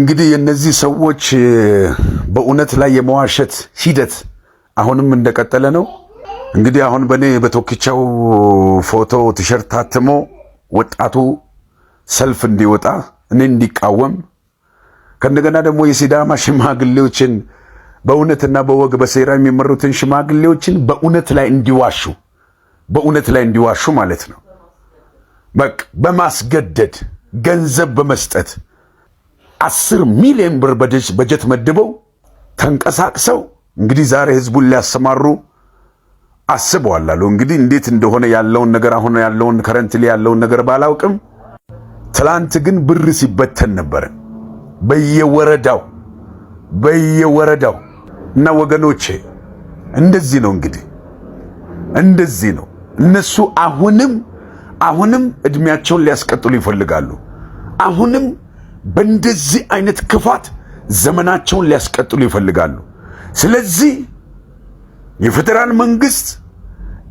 እንግዲህ የነዚህ ሰዎች በእውነት ላይ የመዋሸት ሂደት አሁንም እንደቀጠለ ነው። እንግዲህ አሁን በኔ በቶክቻው ፎቶ ቲሸርት ታትሞ ወጣቱ ሰልፍ እንዲወጣ እኔ እንዲቃወም ከእንደገና ደግሞ የሲዳማ ሽማግሌዎችን በእውነትና በወግ በሴራ የሚመሩትን ሽማግሌዎችን በእውነት ላይ እንዲዋሹ ማለት ነው። በቃ በማስገደድ ገንዘብ በመስጠት 10 ሚሊዮን ብር በጀት መድበው ተንቀሳቅሰው እንግዲህ ዛሬ ህዝቡን ሊያሰማሩ አስበዋል አሉ። እንግዲህ እንዴት እንደሆነ ያለውን ነገር አሁን ያለውን ከረንትሊ ያለውን ነገር ባላውቅም ትላንት ግን ብር ሲበተን ነበር በየወረዳው እና ወገኖቼ እንደዚህ ነው እንግዲህ እንደዚህ ነው። እነሱ አሁንም እድሜያቸውን ሊያስቀጥሉ ይፈልጋሉ። አሁንም በእንደዚህ አይነት ክፋት ዘመናቸውን ሊያስቀጥሉ ይፈልጋሉ። ስለዚህ የፌደራል መንግስት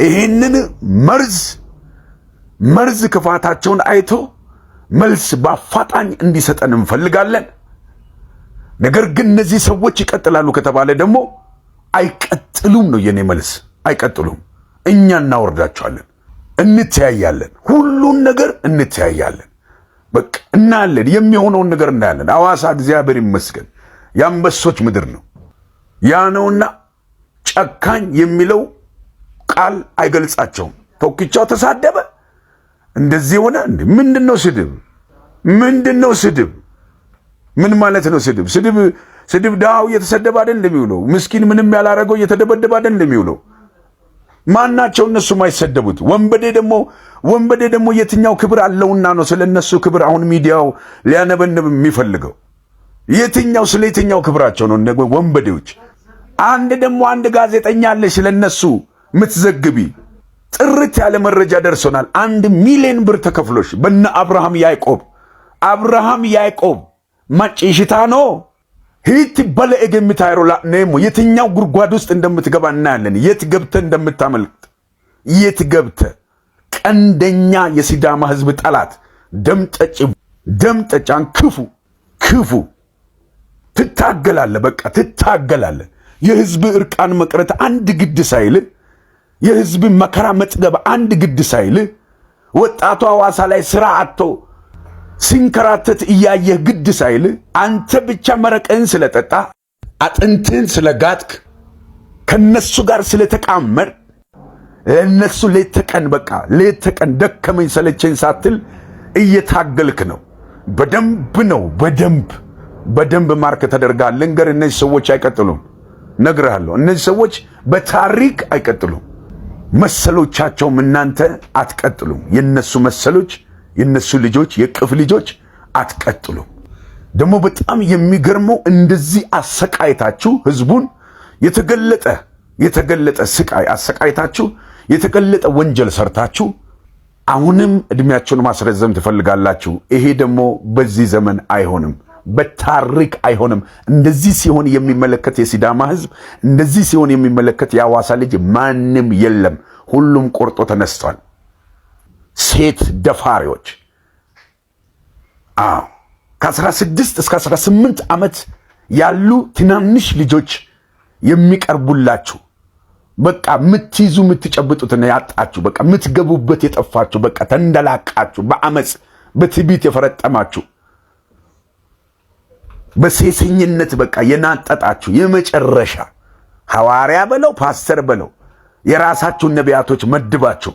ይሄንን መርዝ ክፋታቸውን አይቶ መልስ በአፋጣኝ እንዲሰጠን እንፈልጋለን። ነገር ግን እነዚህ ሰዎች ይቀጥላሉ ከተባለ ደግሞ አይቀጥሉም ነው የኔ መልስ። አይቀጥሉም። እኛ እናወርዳቸዋለን፣ እንተያያለን፣ ሁሉን ነገር እንተያያለን። በቃ እናያለን፣ የሚሆነውን ነገር እናያለን። ሐዋሳ እግዚአብሔር ይመስገን የአንበሶች ምድር ነው። ያ ነውና ጨካኝ የሚለው ቃል አይገልጻቸውም። ቶክቻው ተሳደበ፣ እንደዚህ ሆነ። ምንድነው ስድብ? ምንድነው ስድብ? ምን ማለት ነው ስድብ? ስድብ ዳው እየተሰደበ አይደል እንደሚውለው? ምስኪን ምንም ያላረገው እየተደበደበ አይደል እንደሚውለው? ማናቸው እነሱ ማይሰደቡት? ወንበዴ ደግሞ የትኛው ክብር አለውና ነው ስለነሱ ክብር አሁን ሚዲያው ሊያነበንብ የሚፈልገው? ስለ የትኛው ክብራቸው ነው ወንበዴዎች? አንድ ጋዜጠኛ አለሽ ስለነሱ ምትዘግቢ፣ ጥርት ያለ መረጃ ደርሶናል። 1 ሚሊዮን ብር ተከፍሎሽ በነ አብርሃም ያዕቆብ ማጭሽታ ነው ሂት በለእግ የምታይሮ ላኔሞ የትኛው ጉድጓድ ውስጥ እንደምትገባ እናያለን። የት ገብተ ቀንደኛ የሲዳማ ህዝብ ጠላት ደምጠጫን ክፉ ትታገላለ። በቃ ትታገላለ። የህዝብ እርቃን መቅረት አንድ ግድ ሳይል፣ የህዝብ መከራ መጥገብ አንድ ግድ ሳይል፣ ወጣቱ ሐዋሳ ላይ ስራ አጥቶ ሲንከራተት እያየህ ግድ ሳይል፣ አንተ ብቻ መረቅህን ስለጠጣ አጥንትህን ስለጋጥክ ከነሱ ጋር ስለተቃመር ለነሱ ሌት ተቀን ደከመኝ ሰለቸኝ ሳትል እየታገልክ ነው። በደንብ ማርክ ተደርጋል። ልንገር፣ እነዚህ ሰዎች አይቀጥሉም። ነግርሃለሁ፣ እነዚህ ሰዎች በታሪክ አይቀጥሉም። መሰሎቻቸውም እናንተ አትቀጥሉም። የነሱ መሰሎች፣ የነሱ ልጆች፣ የቅፍ ልጆች አትቀጥሉም። ደግሞ በጣም የሚገርመው እንደዚህ አሰቃይታችሁ ህዝቡን የተገለጠ ስቃይ አሰቃይታችሁ የተገለጠ ወንጀል ሰርታችሁ አሁንም እድሜያችሁን ማስረዘም ትፈልጋላችሁ። ይሄ ደግሞ በዚህ ዘመን አይሆንም፣ በታሪክ አይሆንም። እንደዚህ ሲሆን የሚመለከት የሲዳማ ህዝብ፣ እንደዚህ ሲሆን የሚመለከት የሐዋሳ ልጅ ማንም የለም። ሁሉም ቆርጦ ተነስቷል። ሴት ደፋሪዎች ከ16 እስከ 18 ዓመት ያሉ ትናንሽ ልጆች የሚቀርቡላችሁ በቃ ምትይዙ ምትጨብጡትና ያጣችሁ በቃ ምትገቡበት የጠፋችሁ በቃ ተንደላቃችሁ በአመጽ በትዕቢት የፈረጠማችሁ በሴሰኝነት በቃ የናጠጣችሁ የመጨረሻ ሐዋርያ በለው ፓስተር በለው የራሳችሁን ነቢያቶች መድባችሁ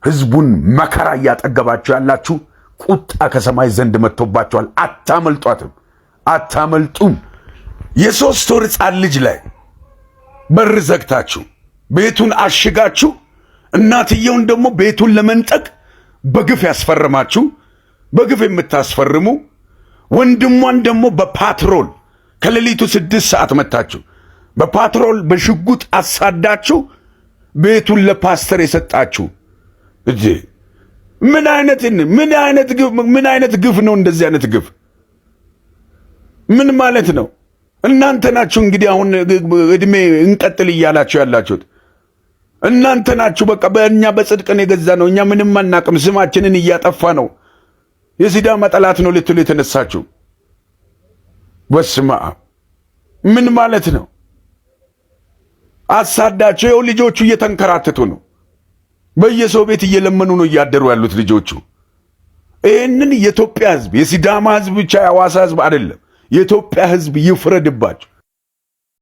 ህዝቡን መከራ እያጠገባችሁ ያላችሁ ቁጣ ከሰማይ ዘንድ መጥቶባችኋል። አታመልጡም። የ3 ወር ሕፃን ልጅ ላይ በር ዘግታችሁ ቤቱን አሽጋችሁ እናትየውን ደግሞ ቤቱን ለመንጠቅ በግፍ ያስፈርማችሁ፣ በግፍ የምታስፈርሙ ወንድሟን ደግሞ በፓትሮል ከሌሊቱ 6 ሰዓት መታችሁ በፓትሮል በሽጉጥ አሳዳችሁ ቤቱን ለፓስተር የሰጣችሁ እጂ ምን አይነት ግፍ ነው? እንደዚህ አይነት ግፍ ምን ማለት ነው? እናንተ ናችሁ እንግዲህ አሁን እድሜ እንቀጥል እያላችሁ ያላችሁት እናንተ ናችሁ። በቃ በእኛ በጽድቅን የገዛ ነው፣ እኛ ምንም አናቅም፣ ስማችንን እያጠፋ ነው፣ የሲዳማ ጠላት ነው ልትሉ የተነሳችሁ በስመ አብ ምን ማለት ነው? አሳዳቸው። ይኸው ልጆቹ እየተንከራተቱ ነው። በየሰው ቤት እየለመኑ ነው እያደሩ ያሉት ልጆቹ። ይህንን የኢትዮጵያ ህዝብ፣ የሲዳማ ህዝብ ብቻ የሐዋሳ ህዝብ አይደለም፣ የኢትዮጵያ ህዝብ ይፍረድባቸው።